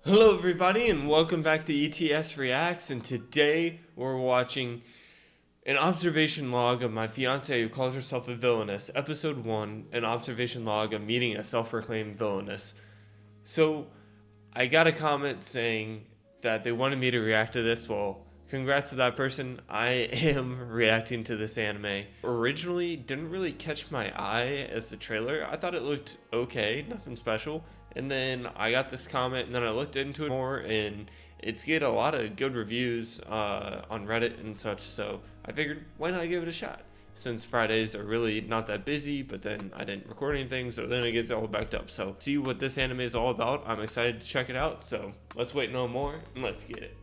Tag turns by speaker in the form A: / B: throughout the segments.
A: Hello everybody and welcome back to ETS Reacts, and today we're watching an observation log of my fiancée who calls herself a villainess, episode 1, an observation log of meeting a self-proclaimed villainess. So I got a comment saying that they wanted me to react to this. Well, congrats to that person. I am reacting to this anime. Originally didn't really catch my eye as the trailer. I thought it looked okay, nothing special. And then I got this comment, and then I looked into it more, and it's get a lot of good reviews on Reddit and such. So I figured, why not give it a shot? Since Fridays are really not that busy, but then I didn't record anything, so then it gets all backed up. So see what this anime is all about. I'm excited to check it out. So let's wait no more and let's get it.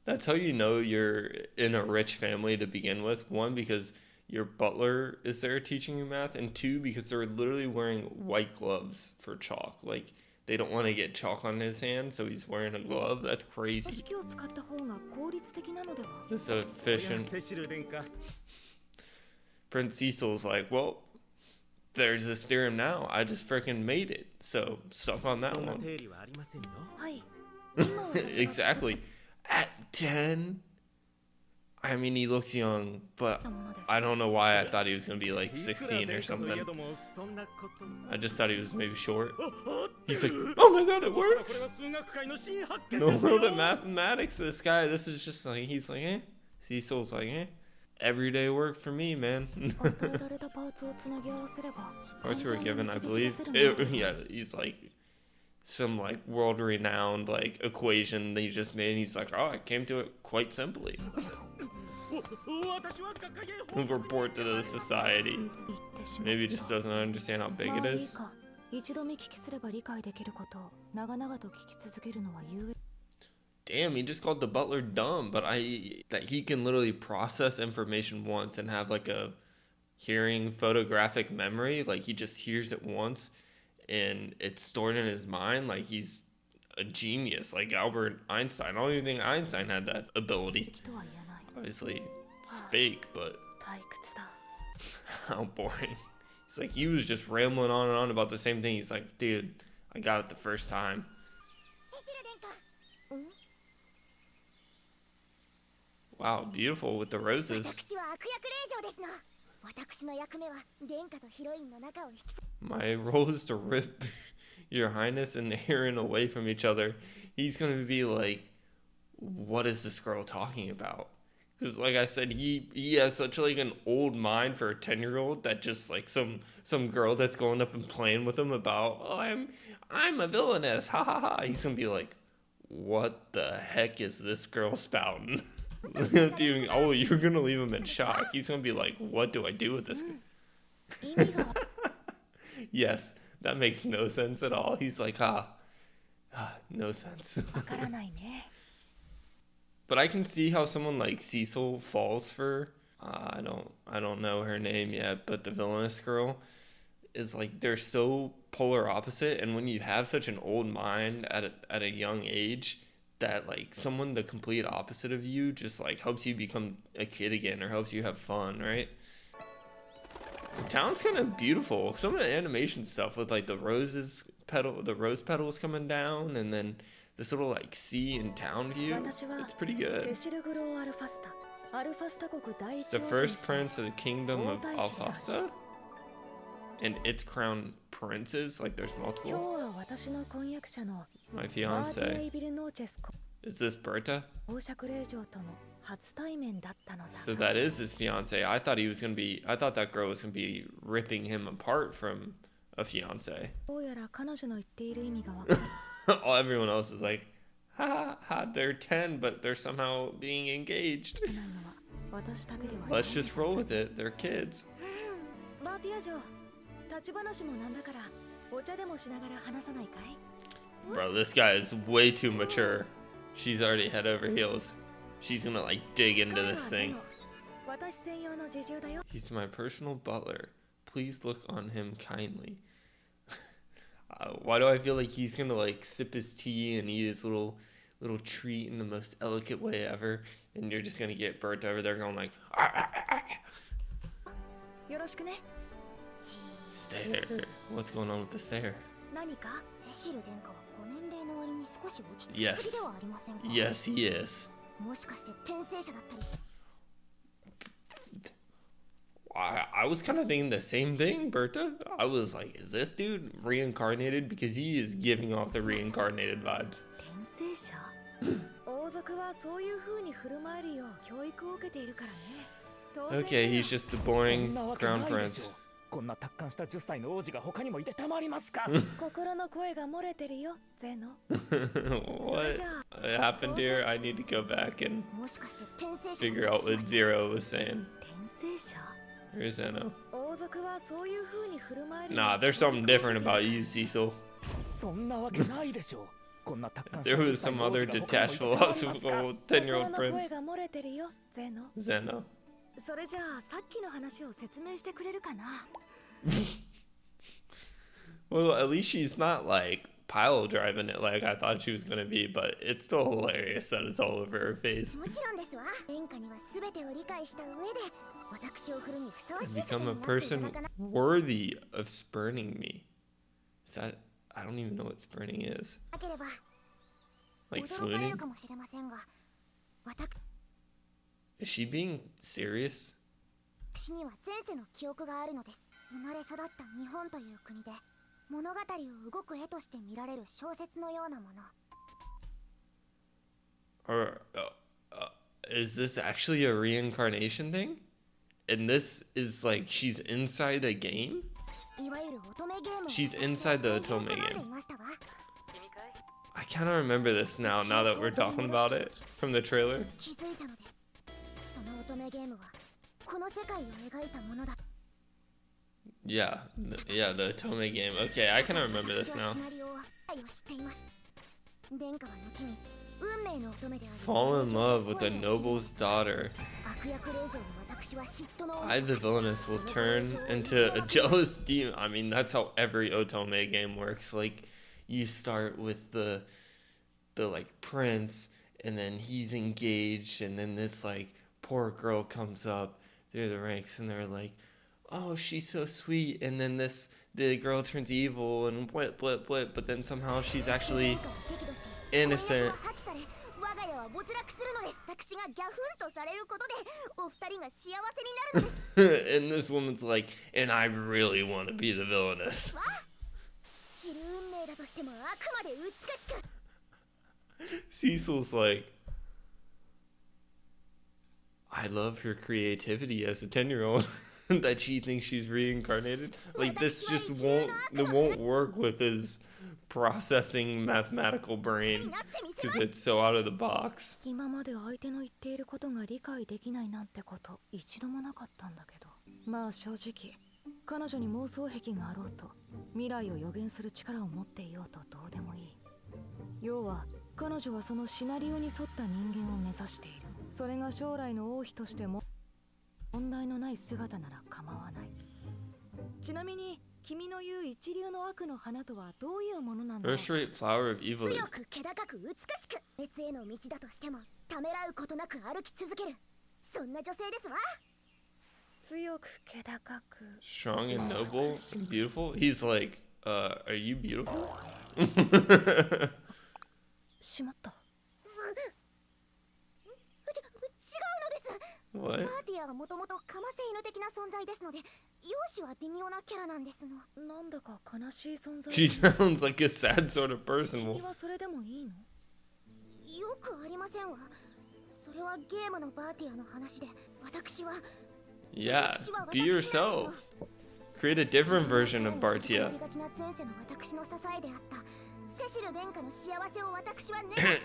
A: That's how you know you're in a rich family to begin with. One, because your butler is there teaching you math, and two, because they're literally wearing white gloves for chalk. Like, they don't want to get chalk on his hand, so he's wearing a glove. That's crazy. Is this efficient? Prince Cecil's like, well, there's this theorem now. I just freaking made it. So, stuck on that one. Exactly. At 10? I mean, he looks young, but I don't know why I thought he was going to be like 16 or something. I just thought he was maybe short. He's like, oh my god, it works! No world of mathematics, this guy. This is just like, he's like, eh? Cecil's like, eh? Everyday work for me, man. Parts were given, I believe. Yeah, he's like, some like world-renowned like equation that he just made, and he's like, oh, I came to it quite simply. Report to the society. Maybe he just doesn't understand how big it is. Damn, he just called the butler dumb, but that he can literally process information once and have like a hearing photographic memory. Like, he just hears it once and it's stored in his mind. Like, he's a genius, like Albert Einstein. I don't even think Einstein had that ability. Obviously, it's fake, but how boring. He's like, he was just rambling on and on about the same thing. He's like, dude, I got it the first time. Wow, beautiful with the roses. My role is to rip your highness and Aaron away from each other. He's gonna be like, what is this girl talking about? Because like I said, he has such like an old mind for a 10-year-old that just like some girl that's going up and playing with him about, oh, I'm a villainess, ha ha ha. He's gonna be like, what the heck is this girl spouting? Dude, oh, you're gonna leave him in shock. He's gonna be like, what do I do with this? Yes, that makes no sense at all. He's like, no sense. But I can see how someone like Cecil falls for, I don't know her name yet, but the villainous girl is like, they're so polar opposite, and when you have such an old mind at a young age, that like someone the complete opposite of you just like helps you become a kid again, or helps you have fun, right? The town's kind of beautiful. Some of the animation stuff with like the rose petals coming down, and then this little like sea and town view, it's pretty good. It's the first prince of the kingdom of Alfasta, and its crown princes, like there's multiple. My fiance. Is this Berta? So that is his fiance. I thought that girl was gonna be ripping him apart from a fiance. Everyone else is like, ha, they're 10, but they're somehow being engaged. Let's just roll with it. They're kids. Bro, this guy is way too mature. She's already head over heels. She's gonna like dig into this thing. He's my personal butler. Please look on him kindly. Why do I feel like he's gonna like sip his tea and eat his little treat in the most elegant way ever, and you're just gonna get Bert over there going like, Stare. What's going on with the stare? Yes. Yes, he is. I was kind of thinking the same thing, Berta. I was like, is this dude reincarnated? Because he is giving off the reincarnated vibes. Okay, he's just the boring crown prince. What happened here? I need to go back and figure out what Zero was saying. Here's Zeno. Nah, there's something different about you, Cecil. There was some other detached philosophical 10-year-old prince. Zeno. Well, at least she's not like pile driving it like I thought she was gonna be, but it's still hilarious that it's all over her face. Become a person worthy of spurning me. Is that? I don't even know what spurning is. Like swooning? Is she being serious? Or is this actually a reincarnation thing? And this is like she's inside a game? She's inside the Otome game. I kind of remember this now that we're talking about it from the trailer. Yeah, the Otome game. Okay, I kind of remember this now. Fall in love with a noble's daughter. I, the villainess, will turn into a jealous demon. I mean, that's how every Otome game works. Like, you start with the like prince, and then he's engaged, and then this like poor girl comes up through the ranks, and they're like, oh, she's so sweet, and then the girl turns evil and what, but then somehow she's actually innocent. And this woman's like, and I really want to be the villainess. Cecil's like, I love her creativity as a 10-year-old. That she thinks she's reincarnated. Like, this just won't work with his processing mathematical brain because it's so out of the box. First rate flower of evil. Strong and noble and beautiful. He's like, are you beautiful? What? She sounds like a sad sort of person. Yeah, be yourself. Create a different version of Bartia.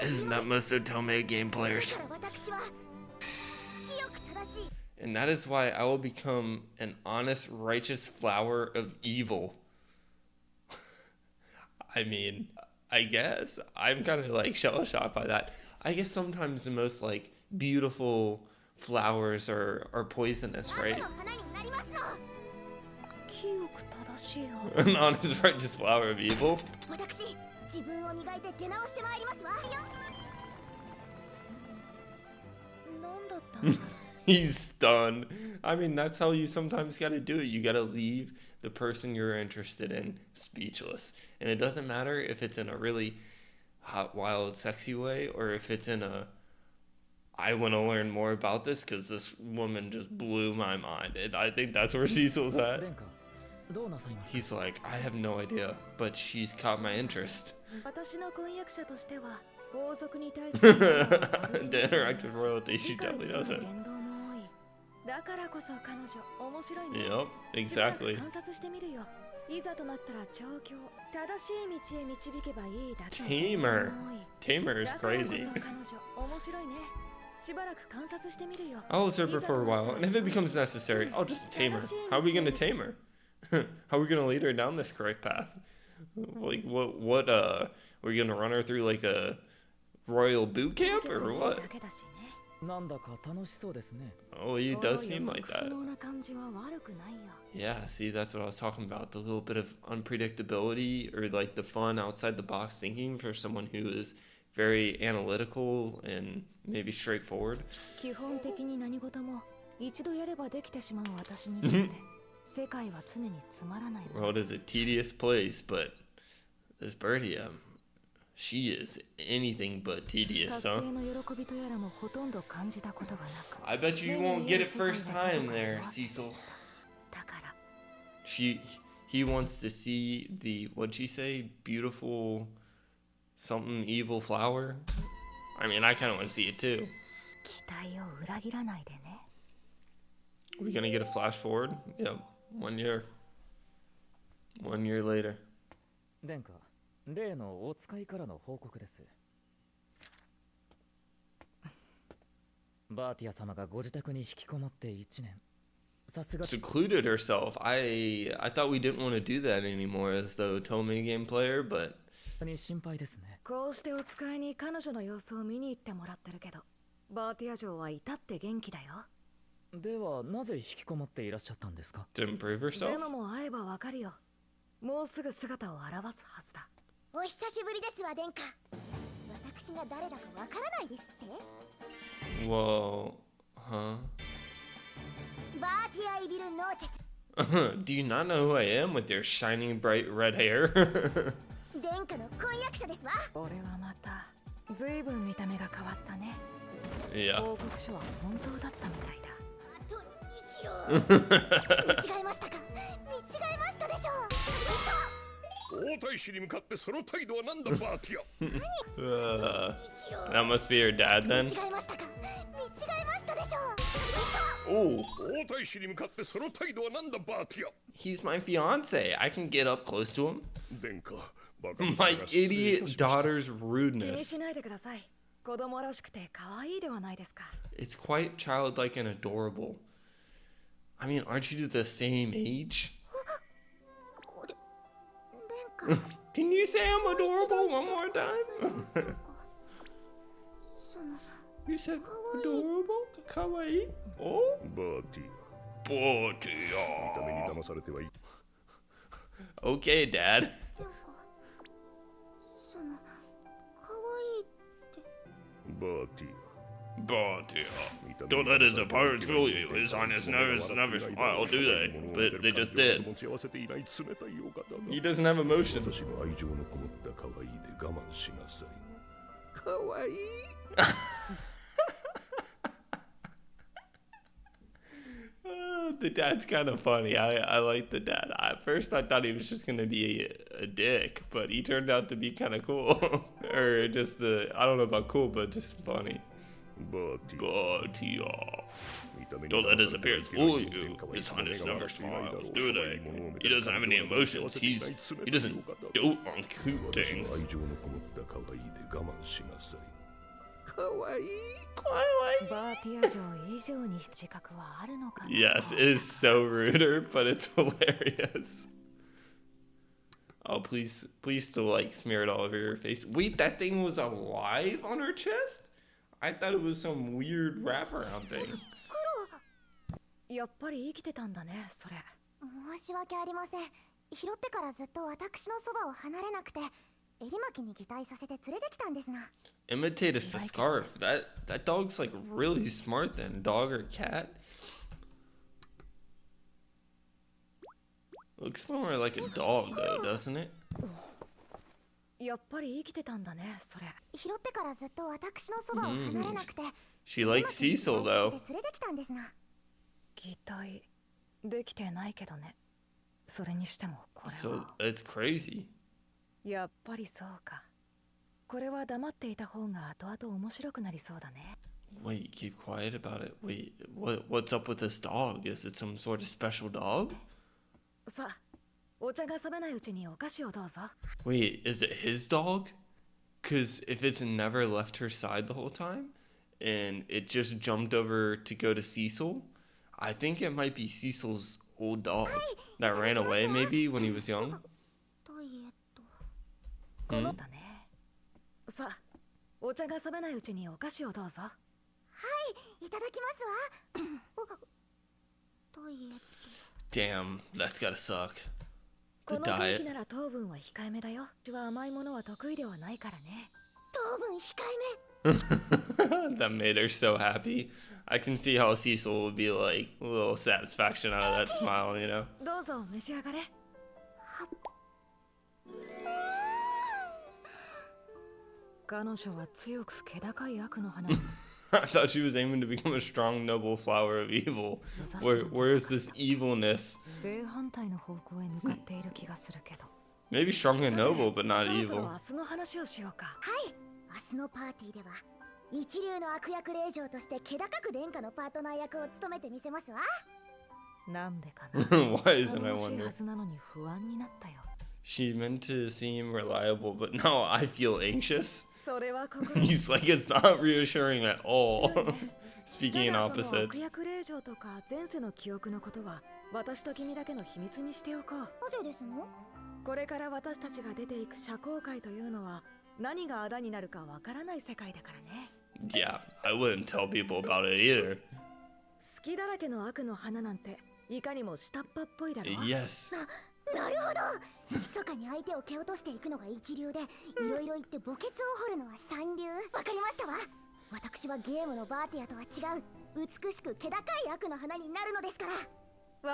A: Isn't that most Otome game players? And that is why I will become an honest, righteous flower of evil. I mean, I guess. I'm kind of like shell-shocked by that. I guess sometimes the most like beautiful flowers are poisonous, right? An honest, righteous flower of evil? He's stunned. I mean, that's how you sometimes gotta do it. You gotta leave the person you're interested in speechless. And it doesn't matter if it's in a really hot, wild, sexy way or if it's in a I want to learn more about this because this woman just blew my mind. And I think that's where Cecil's at. He's like, I have no idea, but she's caught my interest. To interact with royalty, she definitely doesn't. Yep, exactly. Tamer. Tamer is crazy. I'll observe her for a while, and if it becomes necessary, I'll just tame her. How are we going to tame her? How are we going to lead her down this correct path? Like, what, are we going to run her through, like, a royal boot camp, or what? Oh, he does seem like that. Yeah, see, that's what I was talking about. The little bit of unpredictability, or, like, the fun outside-the-box thinking for someone who is very analytical and maybe straightforward. World is a tedious place, but this birdie, she is anything but tedious, huh? I bet you won't get it first time there, Cecil. He wants to see the, what'd she say? Beautiful something evil flower? I mean, I kind of want to see it too. Are we gonna get a flash forward? Yep, 1 year. 1 year later.
B: 殿下、例のお使いからの報告です。バーティア様がご自宅に引きこもって1年。さすが。
A: Secluded herself. I thought we didn't want to do that anymore as the Otome game player, but
B: 心配ですね。
C: こうしてお使いに彼女の様子を見に行ってもらってるけど、バーティア城は至って元気だよ。
B: ではなぜ引きこもっていらっしゃったんですか？
A: to improve herself?
C: ゼノも会えばわかるよ。もうすぐ姿を現すはずだ。
D: お久しぶりですわ殿下。私が誰だかわからないですって？
A: Whoa, huh?
D: バーティアイビルノーチェス。
A: Do you not know who I am with your shining bright red hair?
D: 殿下の婚約者ですわ。
C: 俺はまたずいぶん見た目が変わったね。
A: Yeah.
C: 報告書は本当だったみたいだ。
D: あと2キロ。見違えましたか？見違えましたでしょう。
E: 皇太子に向かってその態度はなんだバーティア。
A: That must be your dad then.
D: 見違えましたか？見違えましたでしょう。
A: Oh,
E: 皇太子に向かってその態度はなんだバーティア。
A: he's my fiance. I can get up close to him.
E: 殿下、バカ
A: My
E: 娘が失礼い
A: idiot
E: たしました。
A: daughter's
C: 気に
A: rudeness.
C: しないでください。子供らしくて可愛いではないですか。
A: It's quite childlike and adorable. I mean, aren't you the same age?
D: 殿下。
A: Can you say I'm adorable one more time?
D: その
A: You said adorable? Kawaii? Oh?
E: バーティア、
A: Botia.
E: ために騙されてはいい。
A: Okay, Dad.
D: 殿下。その可愛いって。
E: バーティ
A: Botia.
E: ア、
A: Don't let his appearance fool you. His highness knows never smile, do they? But they just did.
E: 持ち合わせていない冷たいお方だ。
A: He doesn't have emotions.
E: 私の愛情のこもった可愛いで我慢しなさい。
B: 可愛い。
A: The dad's kind of funny. I like the dad. At first, I thought he was just gonna be a dick, but he turned out to be kind of cool, or just I don't know about cool, but just funny.
E: バーティア、
A: Botia.
E: 見た目に
A: Don't let
E: 騙
A: his
E: されてはい
A: appearance
E: けない
A: fool
E: の
A: you.
E: 殿下は
A: His
E: いつも
A: highness
E: 目が
A: never
E: 笑っていないだろう。
A: smiles, do they? He doesn't have any emotions. He doesn't dote on cute
E: 私の
A: things.
E: 愛情のこもった可愛いで我慢しなさい。
B: 可愛い。
C: バーティア城以上に自覚はあるのかな。
A: Yes, it is so ruder, but it's hilarious. Oh, please still like smear it all over your face. Wait, that thing was alive on her chest? I thought it was some weird wraparound thing.
C: やっぱり生きてたんだね、それ。
D: 申し訳ありません。拾ってからずっと私のそばを離れなくて、襟巻きに擬態させて連れてきたんですな。
A: Imitate a scarf. That dog's like really smart then. Dog or cat? Looks more like a dog though, doesn't it?
C: やっぱり生きてたんだね、それ。
D: 拾ってからずっと私のそばを離れなくて、
A: She likes Cecil
D: 襟巻きに擬態
A: though.
D: させて連れてきたんですな。
C: 擬態できてないけどね。それにしてもこれ
A: So
C: は
A: it's crazy.
C: やっぱりそうか。これは黙っていた方が後々面白くなりそうだね。
A: Wait, keep quiet about it. Wait, what's up with this dog? Is it some sort of special dog?
C: さあ、お茶が冷めないうちにお菓子をどうぞ。
A: Wait, is it his dog? Cause if it's never left her side the whole time and it just jumped over to go to Cecil, I think it might be Cecil's old dog that ran away maybe when he was young.
D: といえと、
C: このだね。さあ、お茶が冷めないうちにお菓子をどうぞ。
D: いただきますわ。といえと、
A: Damn, that's gotta suck.
C: こ
A: The
C: のケーキ
A: diet.
C: なら糖分は控えめだよ。うちは甘いものは得意ではないからね。
D: 糖分控えめ。
A: That made her so happy. I can see how Cecil would be like a little satisfaction out of that smile, you know?
C: どうぞ召し上がれ。彼女は強く気高い悪の花に
A: I thought she was aiming to become a strong, noble flower of evil. Where's this evilness?
C: 正反対の方向へ向かっている気がするけど。
A: Maybe strong and noble, but not
C: そろそろ
A: evil.
C: 明日の話をしようか。
D: はい、明日のパーティーでは一流の悪役令嬢として気高く殿下のパートナー役を務めてみせますわ。
C: なんでかな。
A: Why
C: 頼
A: isn't I
C: もしい
A: wonder?
C: はずなのに不安になったよ。
A: She meant to seem reliable, but now I feel anxious.
C: それは心
A: He's like, it's not reassuring at all.
C: た
A: Speaking in
C: だその
A: opposites.
C: 悪役令嬢とか前世の記憶のことは私と君だけの秘密にしておこう。
D: なぜですの？
C: これから私たちが出ていく社交界というのは何があだになるかわからない世界だからね。
A: Yeah, I wouldn't tell people about it either.
C: 好きだらけの悪の花なんていかにも下っ端っぽいだろ。
A: Yes.
D: なるほど。密かに相手を蹴落としていくのが一流で、いろいろ言って墓穴を掘るのは三流。わかりましたわ。私はゲームのバーティアとは違う美しく気高い悪の花になるのですから。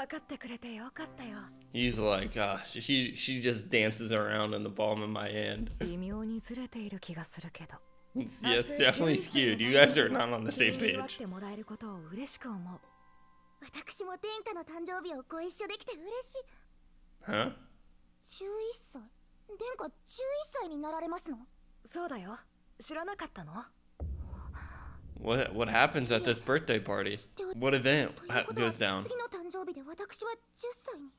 C: 分かってくれてよかったよ。
A: He's like, she just dances around in the palm of my hand.
C: 微妙にずれている気がするけど。
A: Yeah, it's definitely skewed. You guys are not on the same
C: 君に祝っ
A: page.
C: てもらえることを嬉しく思う。
D: 私も殿下の誕生日をご一緒できて嬉しい。
A: Huh?
D: 11歳。殿下11歳になられますの？
C: そうだよ。知らなかったの？
A: What happens at this birthday party? What event
D: ということは
A: goes down?
D: 次の誕生日で私は10歳に。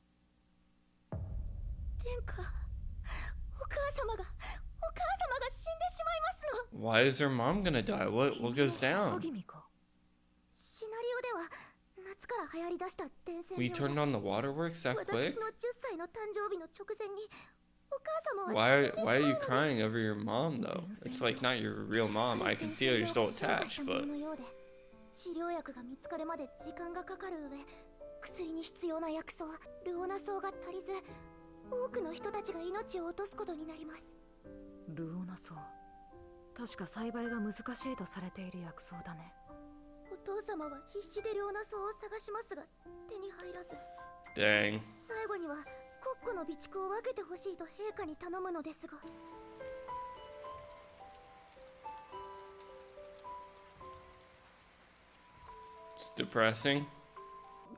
D: 殿下、お母様が死んでしまいますの。
A: Why is her mom gonna die? What goes
C: 母
A: down?
C: 君か。
D: シナリオでは夏から流行り出した伝染
A: We
D: 病で
A: turned on the waterworks that
D: 私
A: quick?
D: の10歳の誕生日の直前にお母様は死ん
A: Why
D: でしま
A: are
D: う
A: you
D: のです。
A: crying over your mom though? It's like not your real mom. I can see how you're still
D: 進化
A: attached,
D: したもの
A: but
D: のようで治療薬が見つかるまで時間がかかる上、薬に必要な薬草ルオナ草が足りず、多くの人たちが命を落とすことになります。
C: ルオナ草。確か栽培が難しいとされている薬草だね。
D: お父様は必死でルオナ草を探しますが手に入らず、
A: dang.
D: 最後には国庫の備蓄を分けてほしいと陛下に頼むのですが。
A: It's depressing.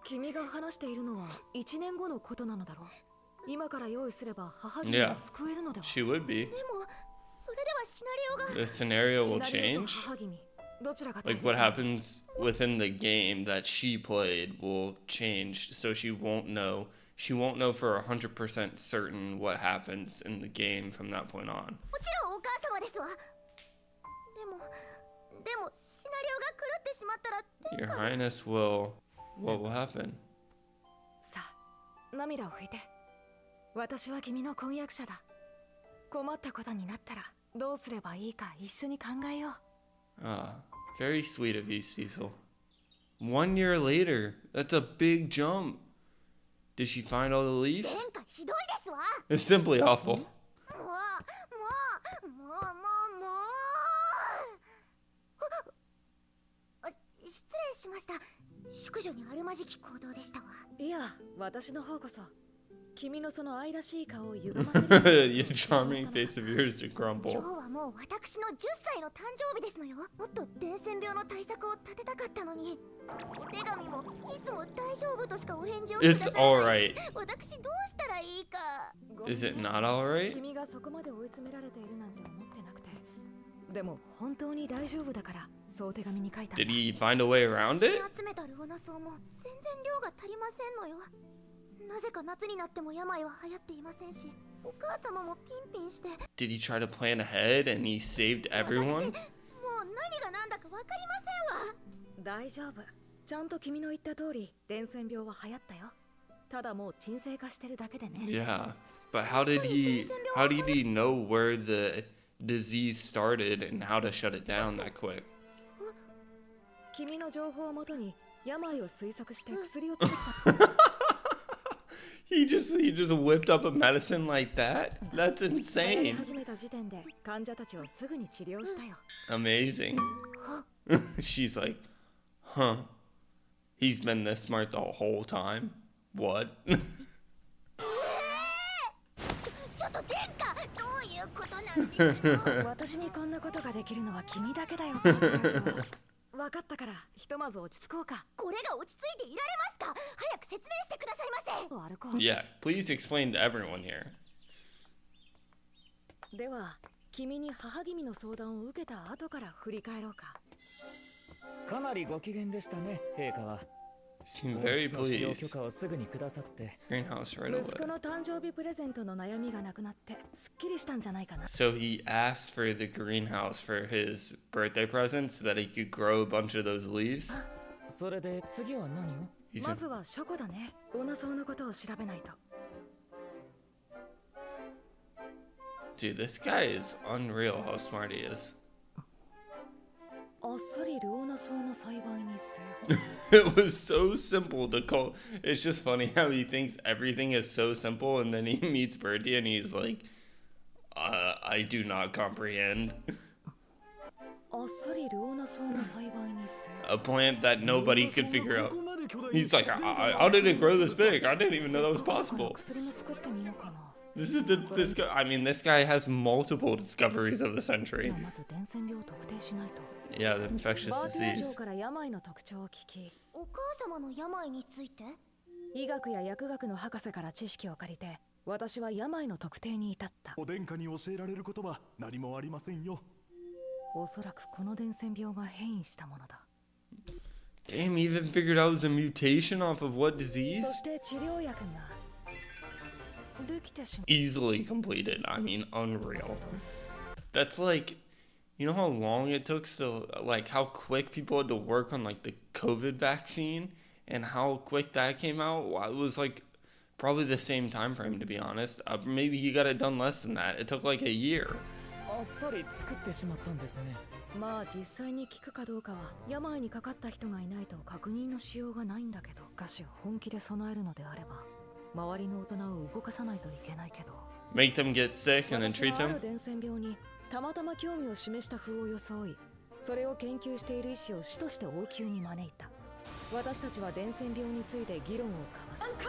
C: 君が話しているのは1年後のことなのだろう。今から用意すれば母君を救えるのでは。
A: She would be.
D: でもそれではシナリオが
A: The scenario
C: シ
A: will
C: ナリオと
A: change.
C: 母君、どちらが大
A: Like
C: 切
A: what happens within the game that she played will change, so she won't know. She won't know for 100% certain what happens in the game from that point on.
D: もちろんお母様ですわ。でもシナリオが狂ってしまったら
A: Your
D: 殿下が
A: Highness will. What will happen?
C: さあ、涙を拭いて。私は君の婚約者だ。困ったことになったらどうすればいいか一緒に考えよう。
A: Ah, very sweet of you, Cecil. 1 year later, that's a big jump. Did she find all the leaves?
D: 殿下ひどいですわ。
A: It's simply awful.
D: もう礼しました。淑女にあるまじき行動でしたわ。
C: いや、私の方こそ君のその愛らしい顔を歪ませる
A: Your charming face of yours to
D: 今
A: crumble.
D: 日はもう私の10歳の誕生日ですのよ。もっと伝染病の対策を立てたかったのに。お手紙もいつも大丈夫としかお返事をくだ
A: It's
D: さらないし、
A: alright.
D: 私どうしたらいいか。
A: Is it not alright?
C: 君がそこまで追い詰められているなんて思ってなくて、でも本当に大丈夫だからそう手紙に書いたんだ。
A: Did he find a way around
D: 私
A: it?
D: が集めたルオナソウも全然量が足りませんのよ。なぜか夏になっても病は流行っていませんし、お母様もピンピンして。
A: Did he try to plan ahead and he saved
D: 私
A: everyone?
D: もう何が何だか分かりませんわ。
C: 大丈夫。ちゃんと君の言った通り伝染病は流行ったよ。ただもう沈静化してるだけでね。
A: Yeah. But how did he know where the disease started and how to shut it down that quick?
C: 君の情報をもとに病を推測して薬を作った。
A: He just whipped up a medicine like that? That's
C: 流行り
A: insane.
C: 始めた時点で患者たちをすぐに治療したよ。
A: Amazing. She's like, huh. He's been this smart the whole time? What?
D: ちょっと殿下、どういうことなんですか。
C: 私にこんなことができるのは君だけだよ。パーティー長分かったからひとまず落ち着こうか。
D: これが落ち着いていられますか。早く説明してくださいませ。
C: 歩こう。
A: Yeah, please explain to everyone here.
C: では君に母君の相談を受けた後から振り返ろうか。
B: かなりご機嫌でしたね、陛下は。
A: Seem
B: 王
A: very
B: 室の使用許
A: pleased.
B: 可をすぐにくださって。
A: Greenhouse right
C: 息子
A: away.
C: の誕生日プレゼントの悩みがなくなってすっきりしたんじゃないかな。
A: So he asked for the greenhouse for his birthday present so that he could grow a bunch of those leaves.
B: それで次は何を？
A: He
C: ま
A: said,
C: ずは書庫だね。オーナソウのことを調べないと。
A: dude, this guy is unreal how smart he is.
C: あっさりルオーナソウの栽培に成功。
A: It was so simple to call. It's just funny how he thinks everything is so simple and then he meets Bertie and he's like, I do not comprehend.
C: あっさりルオーナソウの栽培に成
A: A plant that nobody could figure out. He's like, how did it grow this big? I didn't even know that was
C: 功。
A: possible.
C: 薬も作ってみようかな。
A: This guy. I mean, this guy has multiple discoveries of the
C: じ
A: century.
C: ゃあまず伝染病を特定しないと。
A: Yeah, the infectious
C: バーティア
A: disease.
C: 城から病の特徴を聞き、
D: お母様の病について。
C: 医学や薬学の博士から知識を借りて、私は病の特定に至った。
F: お殿下に教えられることは何もありませんよ。
C: おそらくこの伝染病が変異したものだ。
A: Damn, he even figured out it was a mutation off of what
C: そ
A: disease?
C: して治療薬ができてしま
A: Easily completed. I mean, unreal. That's like, you know how long it took to, like, how quick people had to work on, like, the COVID vaccine and how quick that came out? Well, it was, like, probably the same time frame, to be honest. Maybe he got it done less than that. It took, like, a year.
B: あっさり作ってしまったんですね。
C: う。まあ実際に効くかどうかは病にかかった人がいないと確認のしようがないんだけど、しかし本気で備えるのであれば周りの大人を動かさないといけないけど、
A: Make them get sick and then
C: 私
A: treat
C: はあ
A: them?
C: る伝染病にたまたま興味を示した風を装い、それを研究している医師を師として王宮に招いた。私たちは伝染病について議論を交わし、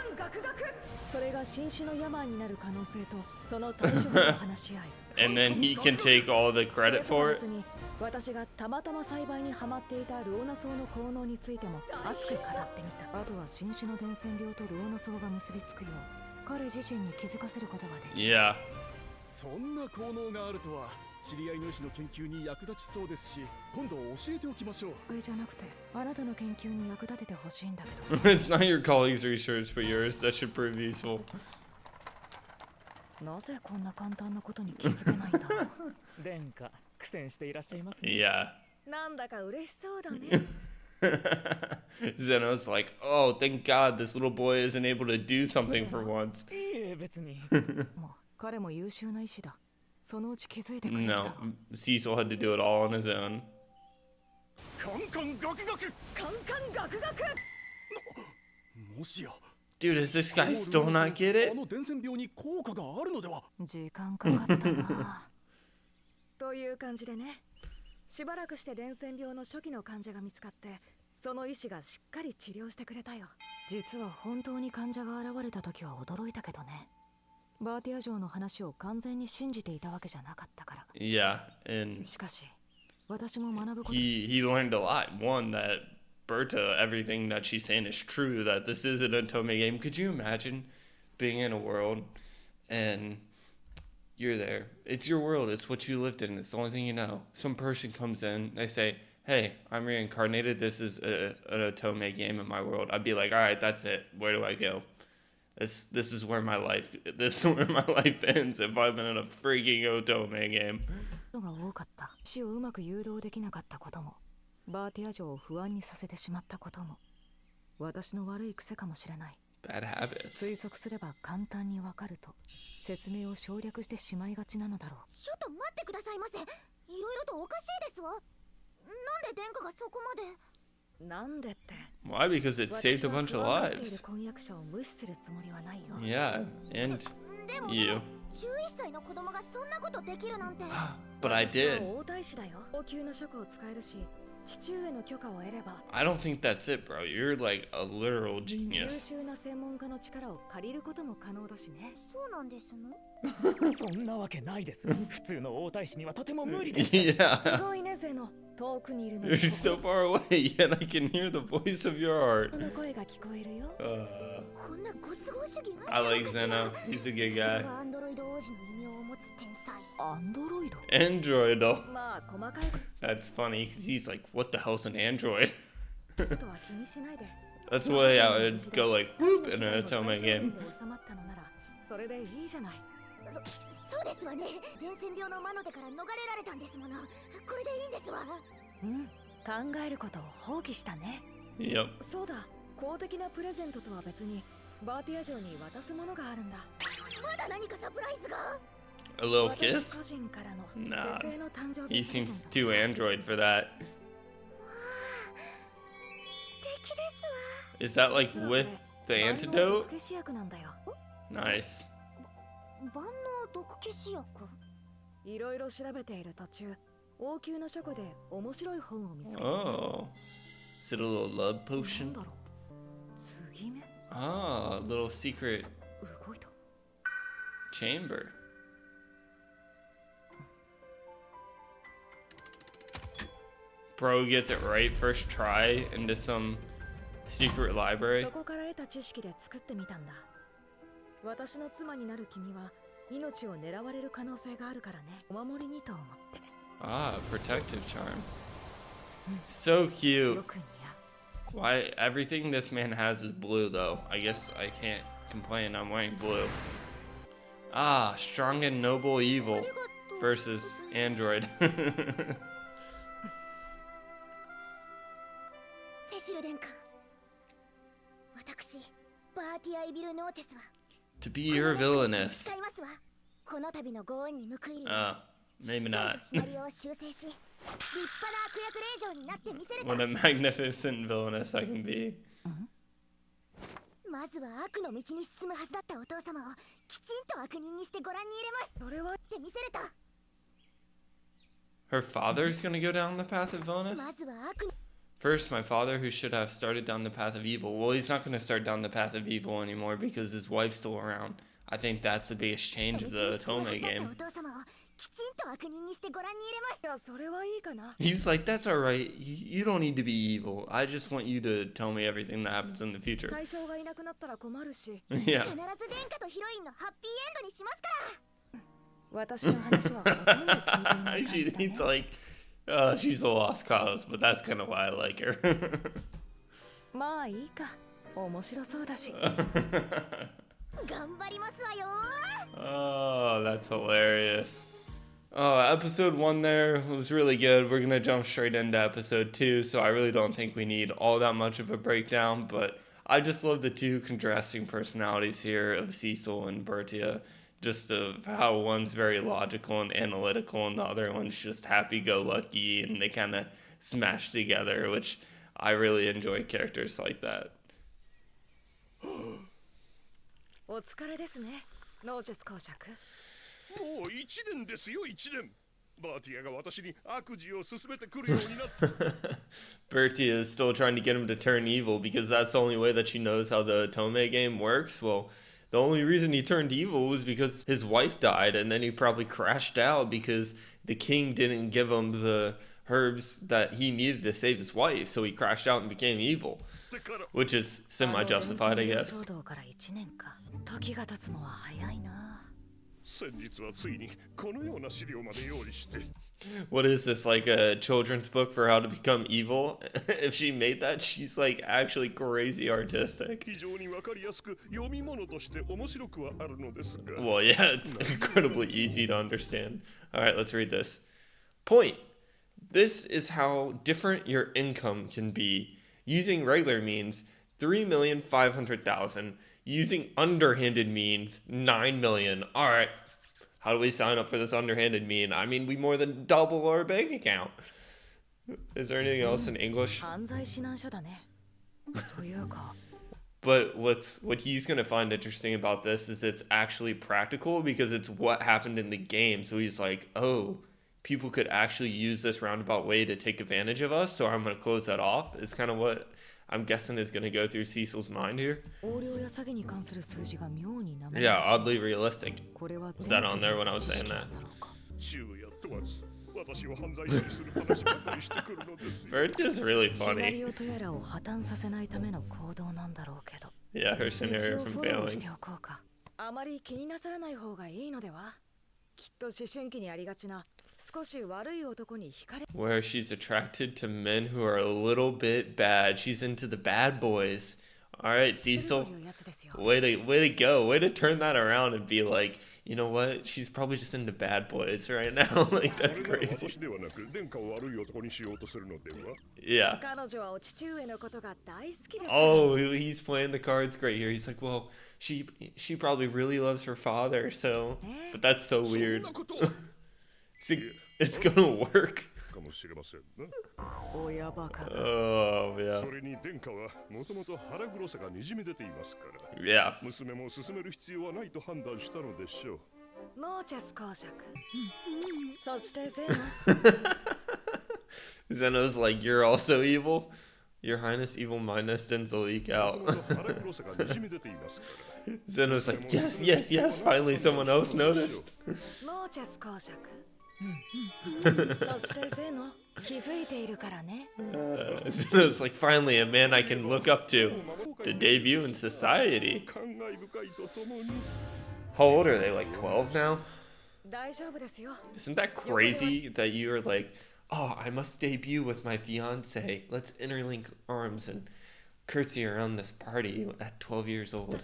C: それが新種の病になる可能性とその対処法を話し合い、
A: And then he can take all the
C: それ
A: credit
C: と
A: for
C: は
A: it?
C: 別に私がたまたま栽培にハマっていたルオナソウの効能についても熱く語ってみた。あとは新種の伝染病とルオナソウが結びつくよう彼自身に気づかせることができる。
A: Yeah.
F: そんな効能があるとは知り合いの医師の研究に役立ちそうですし、今度教えておきましょう。
C: それじゃなくてあなたの研究に役立ててほしいんだけど。
A: It's not your colleagues' research, but yours. That should prove useful.
C: なぜこんな簡単なことに気づけないんだろう。
B: 殿下、苦戦していらっしゃいますね。
A: Yeah.
C: なんだか嬉しそうだね。
A: Zeno's like, oh, thank God this little boy isn't able to do something for once.
B: いいえ、別に。
C: もう彼も優秀な医師だ。そのうち気づいてくれるだ
A: No,
C: ろう。
A: Cecil had to do it all on his own.
F: カンカンガクガク。
C: カンカンガクガク。
F: もしや
A: Dude, does this guy still not get
F: あ
A: it?
F: の伝染病に効果があるのでは。
C: 時間かかったな。という感じでね。しばらくして伝染病の初期の患者が見つかって、その医師がしっかり治療してくれたよ。実は本当に患者が現れた時は驚いたけどね。バーティア城の話を完全に信じていたわけじゃなかったから。
A: Yeah, and
C: しかし私も学ぶこと。
A: he learned a lot. One, that Berta, everything that she's saying is true, that this is an Otome game. Could you imagine being in a world and you're there? It's your world. It's what you lived in. It's the only thing you know. Some person comes in, they say, hey, I'm reincarnated. This is an Otome game in my world. I'd be like, all right, that's it. Where do I go? This is where my life ends if I'm in a freaking Otome game.
C: が多かった。死をうまく誘導できなかったことも、バーティア城を不安にさせてしまったことも、私の悪い癖かもしれない。
A: Bad habits.
C: 推測すれば簡単にわかると説明を省略してしまいがちなのだろう。
D: ちょっと待ってくださいませ。いろいろとおかしいですわ。なんで殿下がそこまで。
C: なんでって。
A: Why? Because it saved a bunch of
C: 私は不安がっている
A: lives.
C: 婚約者を無視するつもりはないよ。
A: Yeah, and
D: でも
A: you.
D: 11歳の子供がそんなことできるなんて。
A: But I
C: 私は
A: did.
C: 王太子だよ。王宮の職を使えるし、父上の許可を得れば
A: I don't think that's it, bro. You're like a literal
C: 優
A: genius.
C: 秀な専門家の力を借りることも可能だしね。
D: そうなんですの。
B: そんなわけないです。普通の王太子にはとても無理です。
C: す
A: Yeah.
C: ごいね、ゼノ。遠くにいるの
A: You're
C: に
A: so far away, yet I can hear the voice of your heart.
C: この声が聞こえるよ。
D: こんなご都合主義
A: I like Zeno. He's a good guy.
D: アンドロイド王子の異名を持つ天才。
C: アンドロイド。
A: Android, though.
C: まあ細かいこ
A: That's funny because he's like, what the hell's an android?
C: とは気にしないで。
A: That's the way I would go like, whoop, in an Otome game.
C: 収まったのならそれでいいじゃない。
D: そうですわね。伝染病の魔の手から逃れられたんですもの。これでいいんですわ。
C: うん、考えることを放棄したね。
A: Yep.
C: そうだ、公的なプレゼントとは別にバーティア城に渡すものがあるんだ。
D: まだ何かサプライズが。
A: A little
C: 私
A: kiss?
C: 個人からの
A: Nah.
C: 手製の誕生
A: He
C: 日プレゼン
A: seems
C: ト。
A: too android for that.
D: 素敵ですわ。
A: Is that like
C: 実はこ
A: with
C: れ
A: the
C: 万能
A: antidote?
C: 毒消し薬なんだよ。
A: Nice.
D: 万能毒消し薬。
C: いろいろ調べている途中、王宮の書庫で面白い本を見つけた。
A: Oh. Is it a little love
C: なん
A: potion?
C: だろう。継ぎ目
A: Ah, a little secret
C: 動いた。
A: chamber. Bro gets it right first try into some secret library.
C: そこから得た知識で作ってみたんだ。私の妻になる君は命を狙われる可能性があるからね。お守りにと思って。
A: Ah, protective charm. So cute.
C: よく似合う。
A: Why everything this man has is blue though. I guess I can't complain. I'm wearing blue. Ah, strong and noble evil versus android.
D: セシル殿下。私、バーティアイビルノーチェスは。
A: To be your villainess.
D: 使いますわ。この度のご恩に報いる。
A: Maybe not.
D: シナリオを修正し、立派な悪役令嬢になってみせると。
A: What a magnificent villainess I can be.
D: まずは悪の道に進むはずだったお父様をきちんと悪人にしてご覧に入れます。
C: それは
D: って見せると。
A: Her father's gonna go down the path of villainess?
D: まずは悪の
A: First, my father, who should have started down the path of evil. Well, he's not gonna start down the path of evil anymore because his wife's still around. I think that's the biggest change
D: 道
A: of
D: に
A: the
D: 進むは
A: Otome
D: ずだった
A: game.
D: お父様をきちんと悪人にしてご覧に入れます。
C: いや、それはいいかな。
A: He's like, that's alright. You don't need to be evil. I just want you to tell me everything that happens in the future.
C: 最初がいなくなったら困るし、
A: Yeah.
D: 必ず殿下とヒロインのハッピーエンドにしますから。
C: 私の話はほとんど聞いていない感じだ
A: He's
C: ね。
A: like, she's a lost cause, but that's kind of why I like her.
C: まあいいか。面白そうだし。
D: 頑張りますわよ。
A: Oh, that's hilarious. Oh, episode 1 there was really good. We're going to jump straight into episode 2, so I really don't think we need all that much of a breakdown, but I just love the two contrasting personalities here of Cecil and Bertia, just of how one's very logical and analytical and the other one's just happy-go-lucky, and they kind of smash together, which I really enjoy characters like that.
C: お疲れですね、ノーチェス公爵。
E: もう1年ですよ1年。バーティアが私に悪事を進めてくるようになった。
A: Bertia is still trying to get him to turn evil because that's the only way that she knows how the Tome game works. Well, the only reason he turned evil was because his wife died, and then he probably crashed out because the king didn't give him the herbs that he needed to save his wife, so he crashed out and became evil, which is semi-justified, I guess.
C: 時が経つのは早いな。
E: 先日はついにこのような資料まで用意して。
A: What is this, like a children's book for how to become evil? If she made that, she's like actually crazy artistic.
E: 非常にわかりやすく読み物として面白くはあるのですが。
A: Well, yeah, it's incredibly easy to understand. All right, let's read this. Point. This is how different your income can be. Using regular means 3,500,000. Using underhanded means 9 million. All right. How do we sign up for this underhanded mean? I mean, we more than double our bank account. Is there anything else in English?
C: 犯罪指南書だね。というか。
A: But what he's going to find interesting about this is it's actually practical because it's what happened in the game. So he's like, oh, people could actually use this roundabout way to take advantage of us. So I'm going to close that off. Is kind of what I'm guessing is going to go through Cecil's mind here. Yeah, oddly realistic. Was that on there when I was saying that? Bert is really funny. Yeah, her scenario from failing.
C: あまり気になさらない方がいいのでは？きっと思春期にありがちな少し悪い男に惹かれ
A: Where she's attracted to men who are a little bit bad. She's into the bad boys. All right, Cecil. Way to go. Way to turn that around and be like, you know what? She's probably just into bad boys right now. Like, that's crazy. Yeah. Oh, he's playing the cards great here. He's like, well, she probably really loves her father, so... But that's so weird. It's gonna work. Oh, yeah. Yeah. Zeno's like, you're also evil? Your Highness, evil mindness tends to leak out. Zeno's like, yes, finally someone else noticed. Zeno's like, finally a man I can look up to debut in society. How old are they, like 12 now? Isn't that crazy that you're like, oh, I must debut with my fiance. Let's interlink arms and curtsy around this party at 12 years old.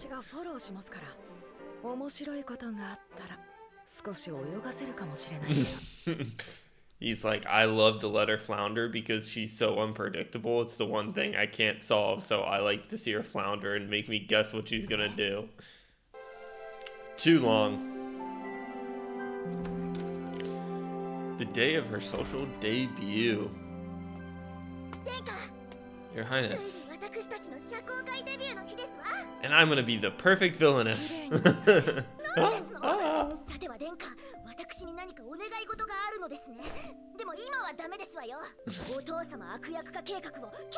A: He's like, I love to let her flounder because she's so unpredictable. It's the one thing I can't solve, so I like to see her flounder and make me guess what she's gonna do. Too long. The day of her social debut. Your Highness. And I'm gonna be the perfect villainess.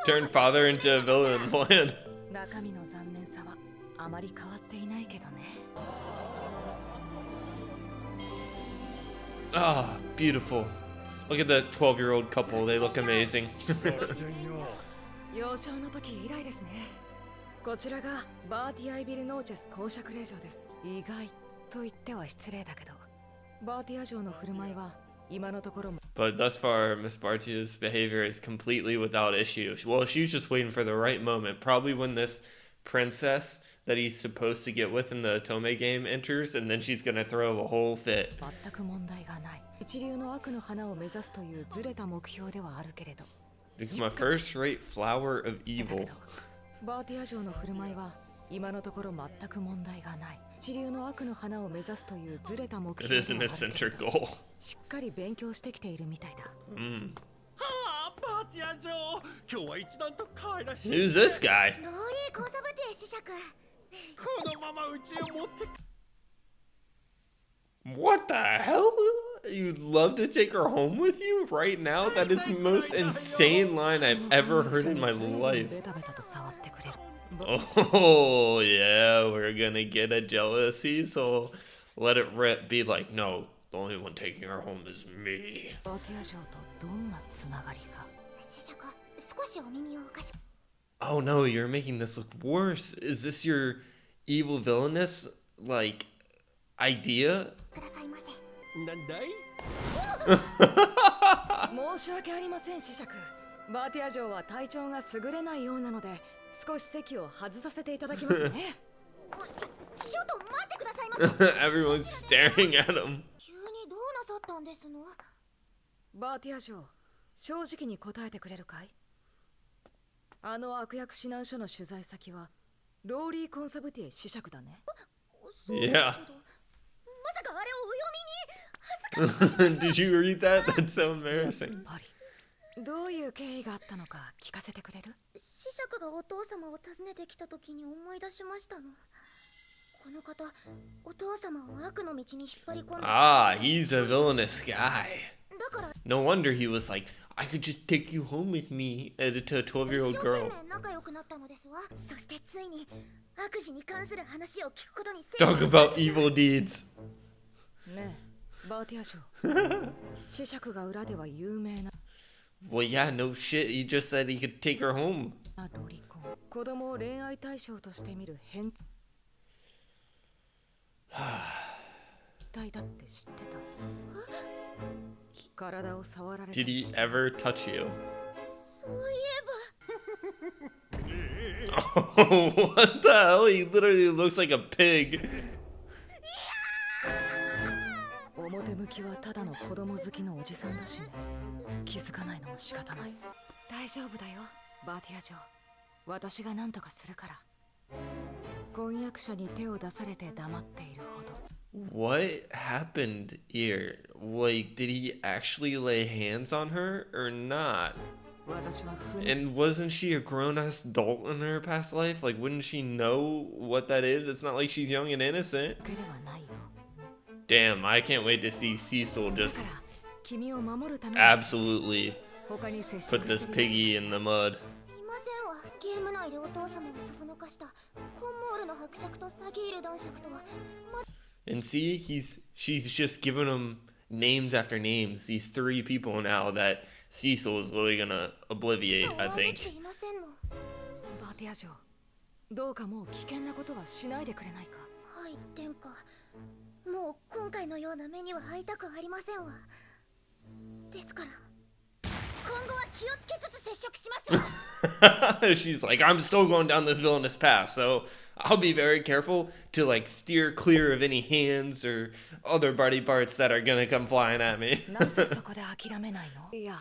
A: Turn father into a villain plan. Ah, beautiful. Look at the 12-year-old couple. They look amazing.
C: 幼少の時以来ですね。こちらがバーティアイビルノーチェス公爵令嬢です。意外と言っては失礼だけど、バーティア嬢の振る舞いは今のところも。
A: But thus far, Miss Bartia's behavior is completely without issue. Well, she's just waiting for the right moment. Probably when this princess that he's supposed to get with in the Tome game enters, and then she's gonna throw a whole fit.
C: 全く問題がない。一流の悪の花を目指すというずれた目標ではあるけれど。
A: Become a first-rate flower of evil.
C: バーティア嬢の振る舞いは今のところ全く問題がない。一流の悪の花を目指すというずれた目標ではあるけれど。
A: It is an eccentric goal.
C: しっかり勉強してきているみたいだ。
F: はあ、バーティア嬢、今日は一段と可愛らしい。
A: Who's this guy?
D: ローリーコーサブティ子爵。
F: このままうちへ持って。
A: What the hell? You'd love to take her home with you right now? That is the most insane line I've ever heard in my life. Oh, yeah, we're gonna get a jealousy, so let it rip. Be like, no, the only one taking her home is me.
D: 試着少しお耳をおかし
A: Oh no, you're making this look worse. Is this your evil villainess, like, idea?
D: くださいませ。
F: なんだい？
C: 申し訳ありません、子爵。バーティア城は体調が優れないようなので、少し席を外させていただきますね。
D: ちょっと待ってくださいませ。
A: Everyone's staring at him.
D: 急にどうなさったんですの？
C: バーティア城、正直に答えてくれるかい？あの悪役指南書の取材先はローリー・コンサブティエ子爵だね。
A: Yeah.
D: まさかあれをお読みに？
A: Did you read that? That's so embarrassing.
C: パリ、どういう経緯があったのか聞かせてくれる？
D: 子爵がお父様を訪ねてきた時に思い出しましたの。この方、お父様を悪の道に引っ張り込んで。
A: Ah, he's a villainous guy.
D: だから
A: No wonder he was like, I could just take you home with me to a 12-year-old
D: 一生
A: girl.
D: 懸命仲良くなったのですわ。そしてついに悪事に関する話を聞くことに成
A: Talk
D: 功したん
A: about
D: です。
A: evil deeds.
C: ねえ、バーティア城。子爵が裏では有名な
A: Well, yeah, no shit. He just said he could take her home.
C: ロリコン。子供を恋愛対象として見る変態だって知ってた。体を触られた
A: Did
C: り
A: he
C: して
A: ever touch you?
D: そういえば
A: Oh, what the hell? He literally looks like a pig.
C: 表向きはただの子供好きのおじさんだしね。気づかないのも仕方ない。大丈夫だよ、バーティア城。私が何とかするから。婚約者に手を出されて黙っているほど。
A: What happened here? Like, did he actually lay hands on her or not?
C: 私は船
A: And wasn't she a grown-ass adult in her past life? Like, wouldn't she know what that is? It's not like she's young and innocent.
C: だけではないよ。
A: Damn, I can't wait to see Cecil
C: だ
A: just
C: から君を守るために
A: absolutely
C: 他に接
A: put
C: 触
A: this
C: してる
A: piggy in the mud.
D: いませんわ。ゲーム内でお父様をそそのかしたコンモールの伯爵とサギール男爵とは
A: And see, she's just giving him names after names. These 3 people now that Cecil is literally gonna obliviate,
D: ま
A: I
D: だできて
A: think.
D: いませんの。
C: バーティア城、どうかもう危険なことはしないでくれないか。
D: はい殿下、もう今回のような目には会いたくありませんわ。ですから今後は気をつけつつ接触しますわ。
A: She's like, I'm still going down this villainous path, so I'll be very careful to like steer clear of any hands or other body parts that are gonna come flying at me.
C: なぜそこで諦めないの？いや、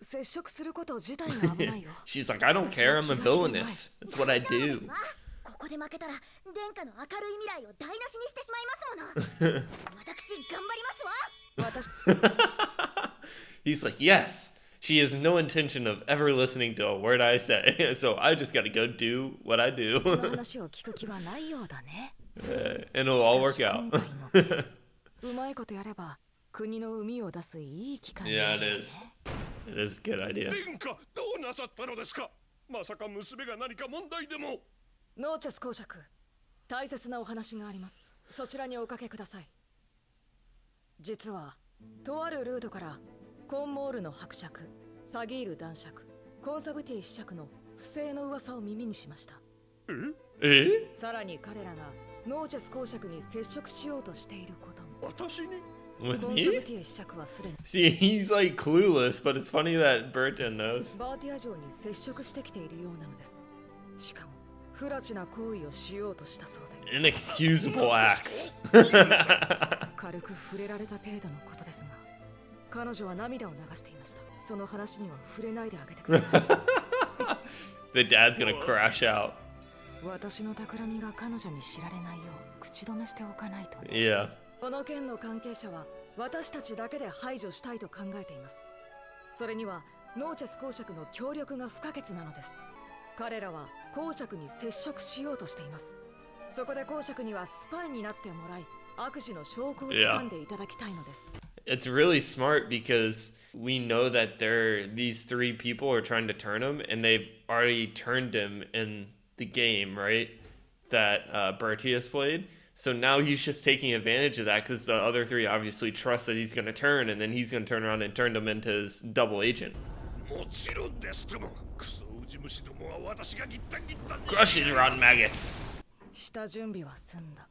C: 接触すること自体が危ないよ。
A: She's like, I don't care, I'm a villainess. That's what I
D: 大丈夫です
A: do.
D: わ。ここで負けたら殿下の明るい未来を台無しにしてしまいますもの。私頑張りますわ。
C: 私
A: He's like, yes, she has no intention of ever listening to a word I say, so I just gotta go do what I do.
C: の話を聞く気はないようだね。
A: And it'll all work
C: しかし
A: out.
C: 今回もうまいことやれば国の海を出すいい機会に
A: Yeah,
C: な
A: it
C: るよね
A: is. It is a good idea.
E: 殿下どうなさったのですか？まさか娘が何か問題でも？
C: ノーチェス公爵、大切なお話があります。そちらにおかけください。実はとあるルートからコンモールの伯爵、サギール男爵、コンサブティ子爵の不正の噂を耳にしました。
A: Eh?
C: さらに彼らがノーチェス公爵に接触しようとしていることも。
E: 私に？
A: With
C: コンサブ
A: me?
C: ティ子爵はすでに
A: See, he's like clueless, but it's funny that Burton knows.
C: バーティア城に接触してきているようなのです。しかも不埒な行為をしようとしたそうで、
A: Inexcusable acts.
C: 軽く触れられた程度のことですが、彼女は涙を流していました。その話には触れないであげてください。
A: The dad's gonna crash out.
C: 私の企みが彼女に知られないよう口止めしておかないとね。
A: Yeah.
C: この件の関係者は私たちだけで排除したいと考えています。それにはノーチェス公爵の協力が不可欠なのです。彼らは公爵に接触しようとしています。そこで公爵にはスパイになってもらい、悪事の証拠を掴んでいただきたいのです。
A: it's really smart because we know that these three people are trying to turn him, and they've already turned him in the game, right? That Bertius played. So now he's just taking advantage of that because the other three obviously trust that he's going to turn, and then he's going to turn around and turn them into his double agent.
E: もちろんですともクソウジ虫どもは私がギッタンギッタンに
A: Crush these rotten maggots.
C: 下準備は済んだ。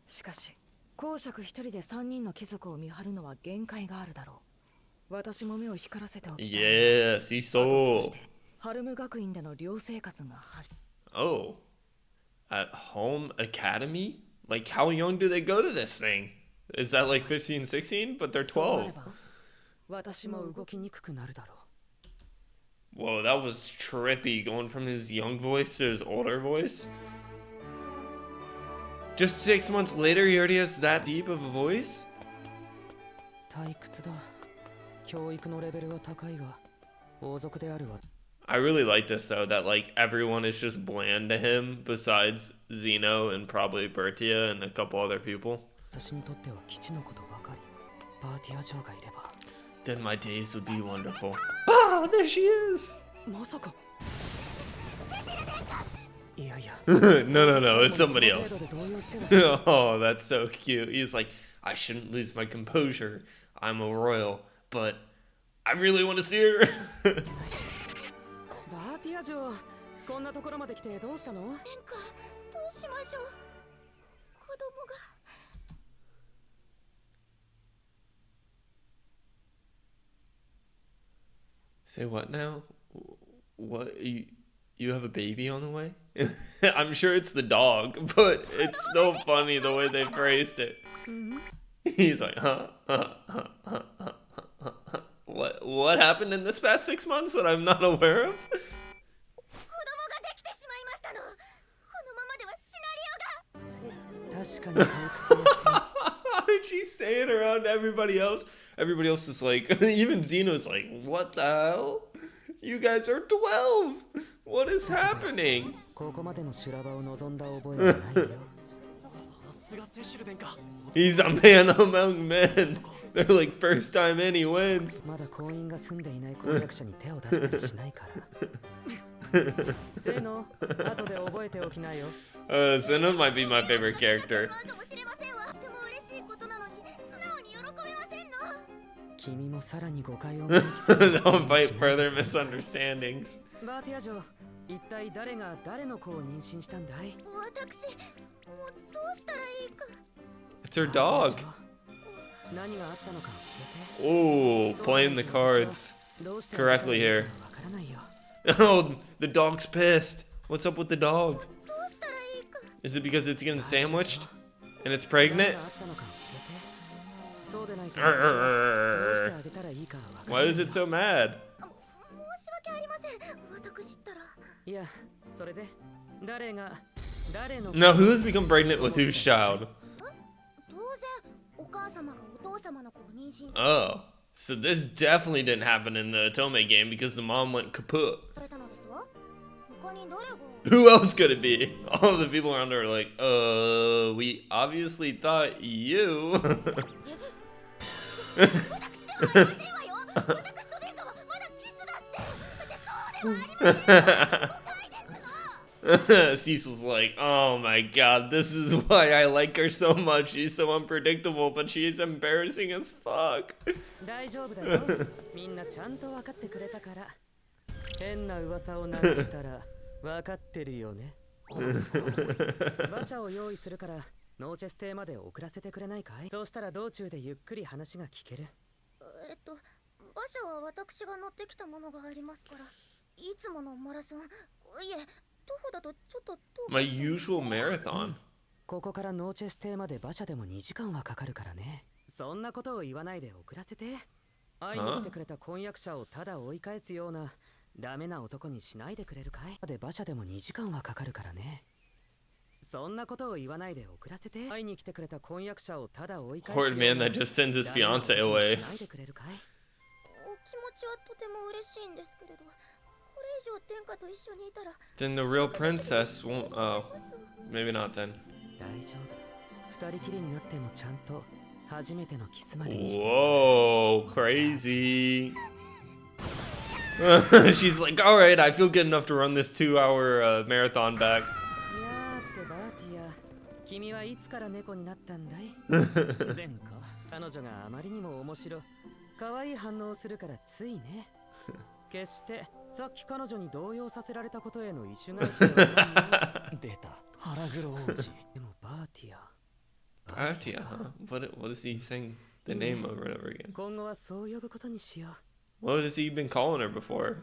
C: しかし公爵一人で3人の貴族を見張るのは限界があるだろう。私も目を光らせておきたい。
A: Yeah,
C: あとそ
A: Cecil.
C: してハルム学院での寮生活が始まる。
A: Oh, at home academy? Like, how young do they go to this thing? Is that like 15, 16? But they're
C: そうなれ
A: 12.
C: ば私も動きにくくなるだろう。
A: Whoa, that was trippy, going from his young voice to his older voice. Just 6 months later, he already has that deep of a voice?
B: 退屈だ。教育のレベルは高いが、王族であるわ。
A: I really like this though, that like everyone is just bland to him besides Zeno and probably Bertia and a couple other people.
B: 私にとっては基地のことばかり。バーティア城がいれば。
A: Then my days would be wonderful. Ah, there she is!
B: まさか。いやいや。
A: No, it's somebody else.
B: 程度で動揺しては
A: Oh, that's so cute. He's like, I shouldn't lose my composure. I'm a royal, but I really want to see her.
B: バーティア城、こんなところまで来てどうしたの？
D: 殿下、どうしましょう。子供が。
A: Say what now? What? You have a baby on the way? I'm sure it's the dog, but it's so funny the way they phrased it. He's like, huh? What happened in this past 6 months that I'm not aware of?
D: 子供ができてしまいましたの。このままではシナリオが。
B: 確かに退屈もして。
A: She's saying around everybody else. Everybody else is like, even Zeno's like, what the hell? You guys are 12. What is happening?
B: ここまでの修羅場を望んだ覚えはないよ。
F: さすがセシル殿下。
A: He's a man among men. They're like, first time in, he wins.
B: まだ婚姻が済んでいない婚約者に手を出したりしないから。ゼノ、後で覚えておきなよ。
A: Zeno might be my favorite character.
D: しまうかもしれませんわ。でも嬉しいことなのに素直に喜べませんの。
B: 君もさらに誤解を招きそうな
A: Don't fight further misunderstandings.
B: バーティア城、一体誰が誰の子を妊娠したんだい？
D: 私、もうどうしたらいいか。
A: It's her dog.
B: 何があったのか教えて。
A: Oh, playing the cards
B: どうして
A: correctly here.
B: わからないよ。
A: Oh, the dog's pissed. What's up with the dog?
D: どうしたらいいか。
A: Is it because it's getting sandwiched and it's
B: 何
A: pregnant?
B: があったのか教えて。そうでないと私はどうしてあげたらいいかわからな
A: Why
B: い
A: is it so mad?
D: 申し訳ありません。私ったら。
B: いや、それで誰の
A: Now, who has become pregnant with whose child?
D: 当然、お母様がお父様の子を妊娠さ
A: Oh, so this definitely didn't happen in the Tome game because the mom went kaput.
D: れたのですわ。他に誰が。
A: Who else could it be? All the people around her are like, we obviously thought you.
D: 私ではありませんわよ。私と殿下はまだキスだって。そうではありません。誤解ですの。
A: Cecil's like, oh my god, this is why I like her so much. She's so unpredictable, but she's embarrassing as fuck.
B: 大丈夫だよ。みんなちゃんと分かってくれたから。変な噂を流したら分かってるよね。馬車を用意するからノーチェス邸まで送らせてくれないかい？そうしたら道中でゆっくり話が聞ける。
D: 馬車は私が乗ってきたものがありますから。いつものマラソン。いえ、徒歩だとちょっと遠く。
A: My usual marathon.
B: ここからノーチェス邸まで馬車でも2時間はかかるからね。そんなことを言わないで送らせて。会いに来てくれた婚約者をただ追い返すようなダメな男にしないでくれるかい？で馬車でも2時間はかかるからね。そんなことを言わないで送らせて。会いに来てくれた婚約者をただ追い返すよう
A: Horrid
B: な
A: man that just sends his
B: ダメな
A: fiance
B: 男に
A: away.
B: しないでくれるかい？
D: お気持ちはとても嬉しいんですけれど、これ以上殿下と一緒にいたら。
A: Then the real princess won't. Oh, maybe not then.
B: 大丈夫。二人きりになってもちゃんと初めてのキスまでにして
A: Whoa, crazy. She's like, all right, I feel good enough to run this 2-hour marathon back.
B: いやーってバーティア、君はいつから猫になったんだい？でんか、彼女があまりにも面白い可愛い反応をするからついね。決してさっき彼女に動揺させられたことへの意趣返しではないよ。出た、腹黒王子。でもバーティア。
A: Artia, huh? What is he saying the name of or whatever again?
B: 今後はそう呼ぶことにしよう。
A: What has he been calling her before?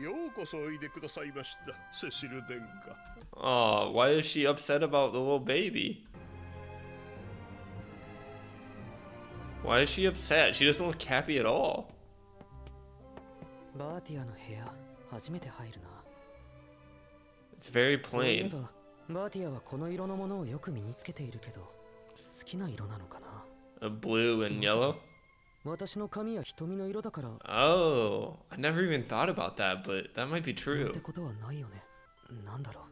E: ようこそおいでくださいました、セシル殿下。
A: Oh, why is she upset about the little baby? Why is she upset? She doesn't look happy at all.
B: バーティアの部屋、初めて入るな。
A: It's very
B: そういえ
A: plain.
B: ば、バーティアはこの色のものをよく身につけているけど、好きな色なのかな。
A: A blue and yellow?
B: 私の髪や瞳の色だから。
A: Oh, I never even thought about that, but that might be
B: なん
A: true.
B: てことはないよね。なんだろう、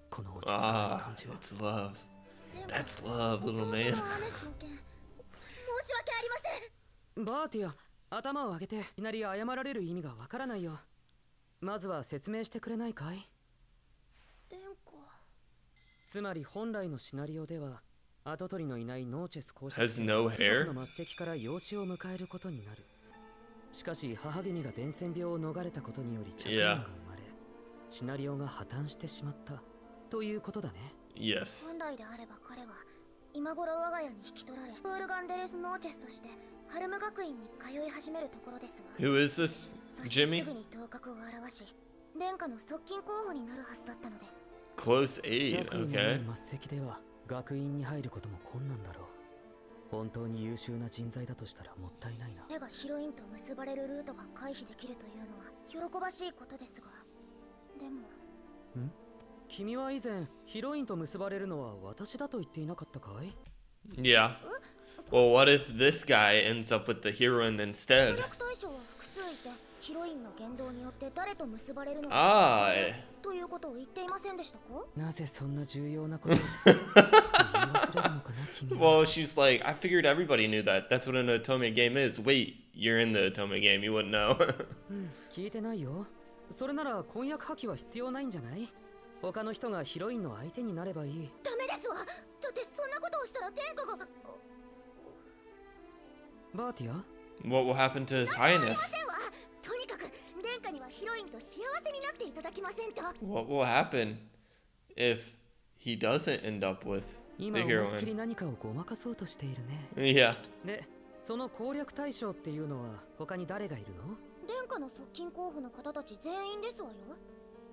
B: この落ち着かない
A: Ah,
B: 感じは。
A: it's love. That's love, little
D: 弟の
A: man.
D: アネスの件申し訳ありません。
B: バーティア、頭を上げていきなり謝られる意味がわからないよ。まずは説明してくれないかい？
D: 殿下。
B: つまり本来のシナリオでは跡取りのいないノーチェス公爵
A: Has no
B: 貴
A: hair?
B: 族の末席から養子を迎えることになる。しかし母君が伝染病を逃れたことにより着眼が生まれ、シナリオが破綻してしまったということだね。
A: Yes.
D: 本来であれば彼は今頃我が家に引き取られプールガンデレスノーチェスとしてハルム学院に通い始めるところですわ。
A: Who is this?
D: そしてす
A: Jimmy?
D: ぐに頭角を現し殿下の側近候補になるはずだったのです。
A: Close aid,
B: 爵位のない
A: okay.
B: 末席では学院に入ることも困難だろう。本当に優秀な人材だとしたらもったいないな。
D: 手がヒロインと結ばれるルートが回避できるというのは喜ばしいことですが、でも
B: 君は以前ヒロインと結ばれるのは私だと言っていなかったかい？
A: Yeah. Well, what if this guy ends up with the heroine
D: 協
A: instead?
D: 力対象は複数いてヒロインの言動によって誰と結ばれるのか
A: Ah,
D: ということを言っていませんでしたか？
B: なぜそんな重要なことを言い忘れるのかな君は。
A: well, she's like, I figured everybody knew that. That's what an Otome game is. Wait, you're in the Otome game. You wouldn't know.
B: 聞いてないよ。それなら婚約破棄は必要ないんじゃない？他の人がヒロインの相手になればいい。
D: ダメですわ。だってそんなことをしたら殿下が
B: バーティア？
A: what will happen to His
D: あり
A: Highness?
D: ませんわ。とにかく殿下にはヒロインと幸せになっていただきませんと。
A: What will happen if he doesn't end up with
B: 今
A: the
B: 思いっきり
A: heroine?
B: 何かをごまかそうとしているね。
A: Yeah.
B: で、その攻略対象っていうのは他に誰がいるの？
D: 殿下の側近候補の方たち全員ですわよ。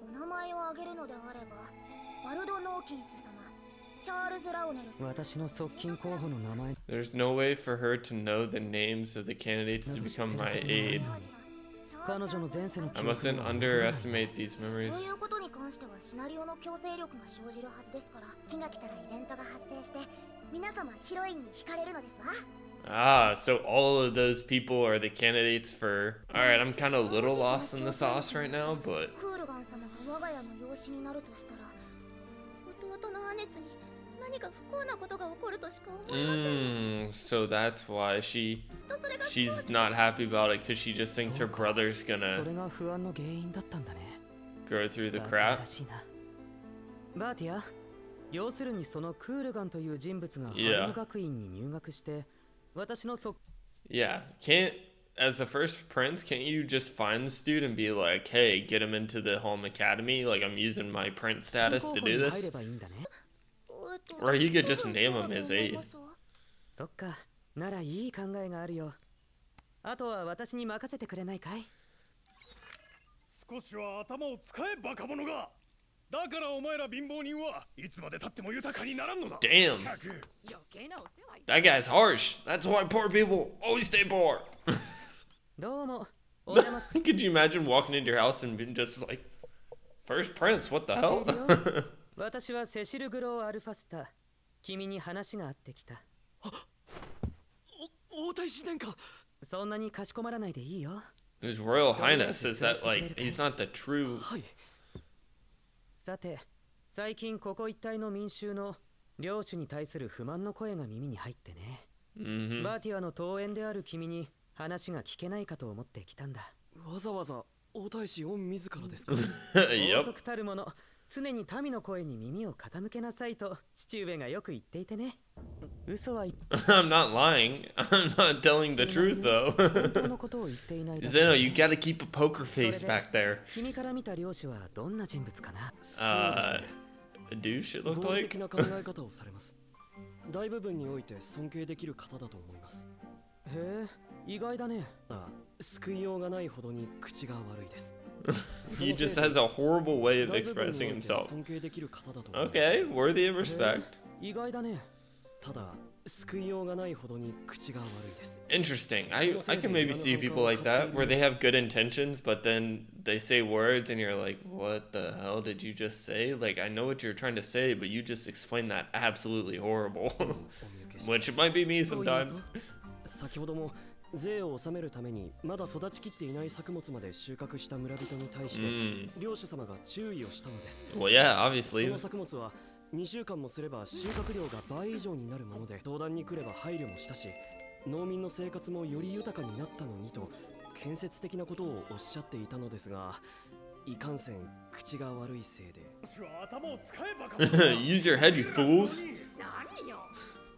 D: お名前を挙げるのであればバルド・ノーキンス様、チャールズ・ラオネル様。
B: 私の側近候補の名前。
A: There's no way for her to know the names of the candidates to become my aide.
B: 彼女の前世の記
A: I
B: 憶
A: mustn't
B: は
A: underestimate these
D: こ
A: memories.
D: ういうことに関してはシナリオの強制力が生じるはずですから、気が来たらイベントが発生して皆様ヒロインに惹かれるのですわ。
A: Ah, so all of those people are the candidates for. Alright, I'm kind of a little lost in the sauce right now, but
D: クールガン様が我が家の養子になるとしたら、弟のアネスに何か不幸なことが起こるとしか思えません。
A: so that's why she's
D: それが
A: not happy about it because she just thinks her brother's
B: そ
A: gonna
B: れが不安の原因だったんだね。
A: go through the
B: バーティア
A: crap.
B: らしいな。バーティア、要するにそのクールガンという人物がハ
A: Yeah.
B: ルム学院に入学して私の側
A: Yeah, as a first prince, can't you just find this dude and be like, hey, get him into the home academy? Like, I'm using my prince
B: 近
A: status
B: 候
A: to
B: 補に
A: do
B: 入れ
A: this?
B: ばいいんだね。
A: Or he could just name him his aide.
B: そっか、ならいい考えがあるよ。あとは私に任せてくれないかい？
F: 少しは頭を使えバカ者が。だからお前ら貧乏人はいつまで経っても豊かにならんのだ。
A: Damn,
B: 余計なお世話。
A: that guy's harsh. That's why poor people always stay poor.
B: どうも、お邪魔して
A: Could you imagine walking into your house and being just like, first prince, what the
B: い
A: hell?
B: るよ。私はセシル・グロー・アルファスタ。君に話があってきた。
F: 王太子殿下。
B: そんなにかしこまらないでいいよ。
A: His royal highness is that like he's not the true.
F: はい。
B: さて、最近ここ一帯の民衆の領主に対する不満の声が耳に入ってね。バーティアの遠縁である君に話が聞けないかと思って来たんだ。
G: わざわざ王太子御自らですか？
B: 法
A: Yep.
B: 則たるもの、常に民の声に耳を傾けなさいと父上がよく言っていてね。嘘は言
A: I'm not lying. I'm not telling the truth
B: 本
A: though.
B: 当のことを言っていないだけ
A: Zeno,
B: で
A: you gotta keep a poker face back there.
B: 君から見た漁師はどんな人物かな。
A: A douche, it
G: 合
A: looked
G: 理
A: like.
G: 的な考え方をされます。大部分において尊敬できる方だと思います。
B: へえ、意外だね。
G: ああ、救いようがないほどに口が悪いです。
A: He just has a horrible way of
G: 大部分
A: expressing
G: において
A: himself.
G: 尊敬できる方だと思います。
A: Okay, worthy of respect.
B: 意外だね。
G: ただ、救いようがないほどに口が悪いです。
A: Interesting. I can maybe see people like that where they have good intentions, but then they say words and you're like, what the hell did you just say? Like, I know what you're trying to say, but you just explained that absolutely horrible.
G: お見受けします
A: Which might be me sometimes.
G: 先ほども税を納めるためにまだ育ちきっていない作物まで収穫した村人に対して、領主様が注意をしたのです。
A: Well, yeah,
G: そ
A: obviously.
G: の作物は2週間もすれば収穫量が倍以上になるもので、相談に来れば配慮もしたし、農民の生活もより豊かになったのにと建設的なことをおっしゃっていたのですが、いかんせん口が悪いせいで
F: 頭を使えバカ者が
A: Use your head, you fools.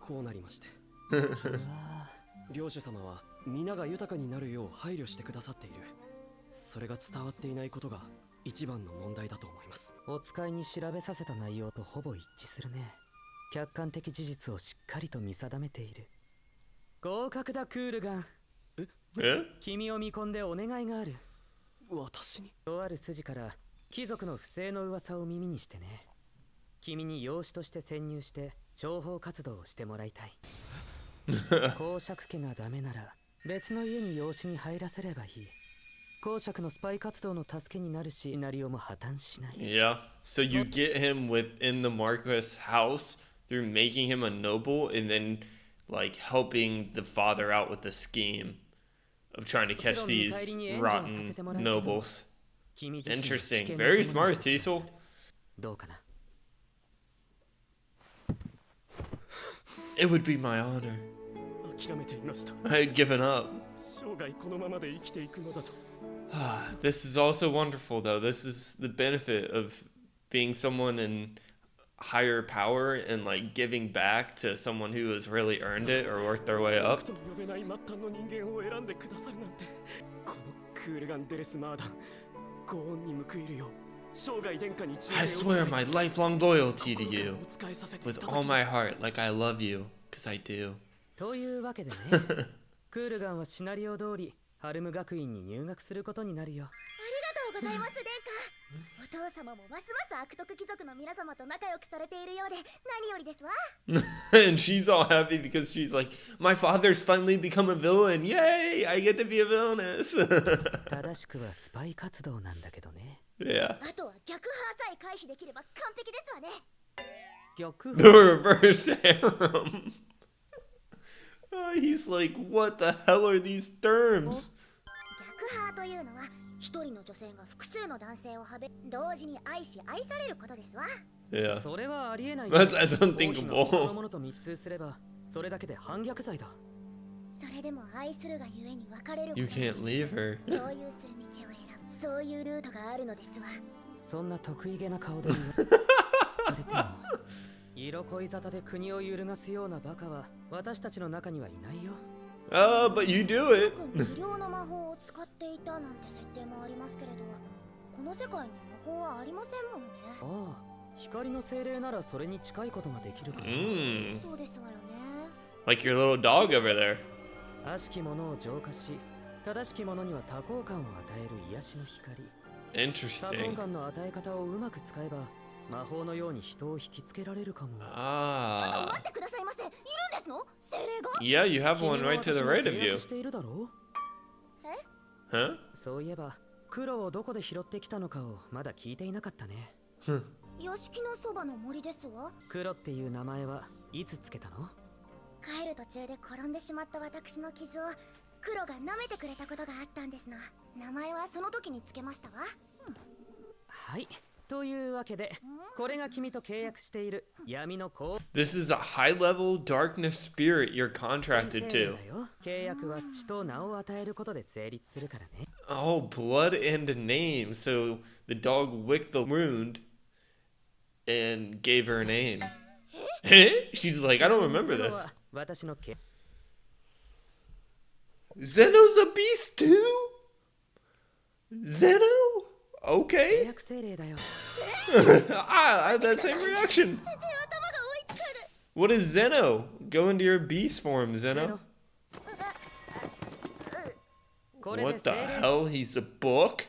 G: こうなりまして、領主様は皆が豊かになるよう配慮してくださっている。それが伝わっていないことが一番の問題だと思います。
B: お使いに調べさせた内容とほぼ一致するね。客観的事実をしっかりと見定めている。合格だクールガン。
A: Yeah?
B: 君を見込んでお願いがある。
G: 私に
B: とある筋から貴族の不正の噂を耳にしてね。君に養子として潜入して諜報活動をしてもらいたい。公爵家がダメなら別の家に養子に入らせればいい。公爵のスパイ活動の助けになるし、シナリオも破綻しない。
A: Yeah. So you get him within the Marquis house through making him a noble and then like helping the father out with the scheme of trying to catch these rotten nobles. Interesting. Very smart, Cecil.
B: どうかな。
A: It would be my honor.
G: 諦めていました。
A: I had given up.
G: 生涯このままで生きていくのだと。
A: This is also wonderful, though. This is the benefit of being someone in higher power and like giving back to someone who has really earned it or worked their way up.
G: とも呼べない末端の人間を選んでくださるなんて。このクールガン・デレス・マーダン、ご恩に報いるよう生涯殿下に忠
A: I
G: 誠を
A: swear
G: 誓い
A: my lifelong loyalty to
G: 心から
A: you
G: お仕えさせてい
A: with
G: ただ
A: all
G: き
A: my
G: ます。
A: heart, like I love you, because I do.
B: というわけでね、クールガンはシナリオ通りハルム学院に入学することになるよ。
D: ありがとうございます殿下。お父様もますます悪徳貴族の皆様と仲良くされているようで何よりですわ。
A: And she's all happy because she's like, my father's finally become a villain. Yay! I get to be a villainess.
B: 正しくはスパイ活動なんだけどね。
A: Yeah.
D: あとは逆派さえ回避できれば完璧ですわね。
B: 逆
A: The reverse harem. He's like, what the hell are these terms?
D: 逆派というのは一人の女性が複数の男性をはべ同時に愛し愛されることですわ。
A: Yeah.
B: それはありえない。
A: That's
B: 王妃が他の
A: unthinkable.
B: 者と密通すればそれだけで反逆罪だ。
D: それでも愛するがゆえに別れる
A: You can't leave her.
D: 共有する道を選ぶそういうルートがあるのですわ。
B: そんな得意げな顔で言われても色恋沙汰で国を揺るがすようなバカは私たちの中にはいないよ。
A: But you do it.
D: 無料の魔法を使っていたなんて設定もありますけれど、この世界に魔法はありませんものね。
B: ああ、光の精霊ならそれに近いことができるから。
D: そうですわよね。
A: Like your little dog over there.
B: 悪しきものを浄化し、正しきものには多幸感を与える癒しの光。多
A: Interesting.
B: 幸感の与え方をうまく使えば魔法のように人を引きつけられるかも。
D: ちょっと
A: Ah.
D: 待ってくださいませ。いるんですの？精霊が？
A: Yeah, you have
B: 君
A: one
B: は
A: right to the
B: 私に
A: right of
B: 契
A: you.
B: 約しているだろう。
A: Huh?
B: そういえば黒をどこで拾ってきたのかをまだ聞いていなかったね。
D: 屋敷のそばの森ですわ。
B: 黒っていう名前はいつつけたの？
D: 帰る途中で転んでしまった私の傷を黒が舐めてくれたことがあったんですの。名前はその時につけましたわ。
B: はい、というわけで、これが君と契約している闇の光
A: This is a high-level darkness spirit you're contracted
B: 精霊
A: to.
B: だよ。契約は血と名を与えることで成立するからね。
A: Oh, blood and a name. So the dog licked the wound and gave her a name. She's like, I don't remember this.
B: 私の契
A: Zeno's a beast too? Zeno? Okay.
B: 約精霊だよ。
A: I had that same reaction. What is Zeno? Go into your beast form, Zeno.
B: これで
A: What
B: 精
A: the
B: 霊
A: hell? He's a book?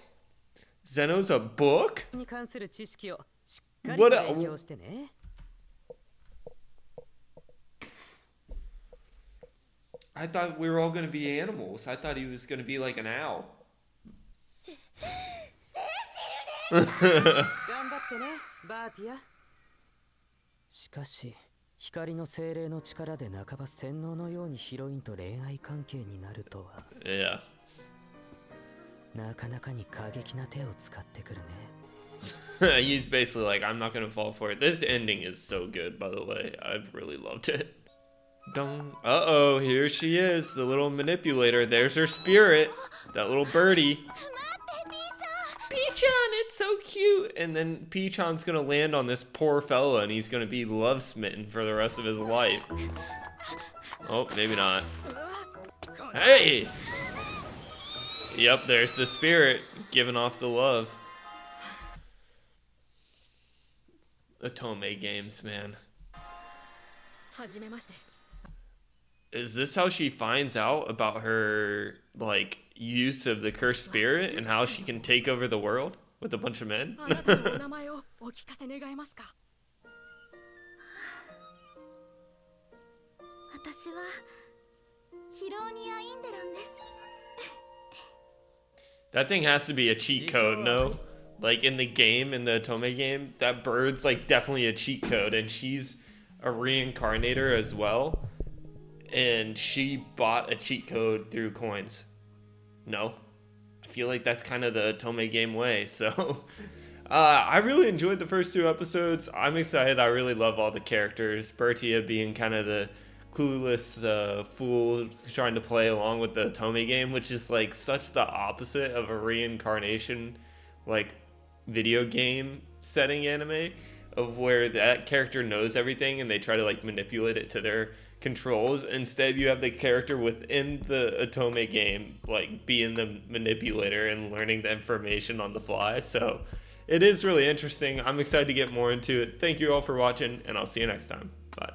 A: Zeno's a book?
B: に関する知識をしっかり
A: What
B: と
A: a-
B: 勉強してね。
A: I thought we were all going to be animals. I thought he was going to be like an owl.
B: 頑張ってね、バーティア。しかし、光の精霊の力で半ば洗脳のようにヒロインと恋愛関係になるとは、
A: Yeah.
B: なかなかに過激な手を使ってくるね。
A: He's basically like, I'm not going to fall for it. This ending is so good, by the way. I've really loved it. Dong. Uh-oh, here she is, the little manipulator. There's her spirit, that little birdie. Peachan, it's so cute. And then Peachan's gonna land on this poor fella and he's gonna be love smitten for the rest of his life. Oh, maybe not. Hey! Yep, there's the spirit giving off the love. Otome games, man.
C: はじめまして。
A: Is this how she finds out about her, like, use of the cursed spirit and how she can take over the world with a bunch of men?
C: あなたのお名前をお聞かせ願えますか。
D: 私はヒローニア・インデランです。
A: That thing has to be a cheat code, no? Like in the game, in the Otome game, that bird's like definitely a cheat code, and she's a reincarnator as well. And she bought a cheat code through coins. No? I feel like that's kind of the Otome game way, so... I really enjoyed the first two episodes. I'm excited. I really love all the characters. Bertia being kind of the clueless fool trying to play along with the Otome game, which is like such the opposite of a reincarnation like video game setting anime, of where that character knows everything and they try to like manipulate it to their controls. Instead, you have the character within the Otome game like being the manipulator and learning the information on the fly. So it is really interesting. I'm excited to get more into it. Thank you all for watching, and I'll see you next time. Bye.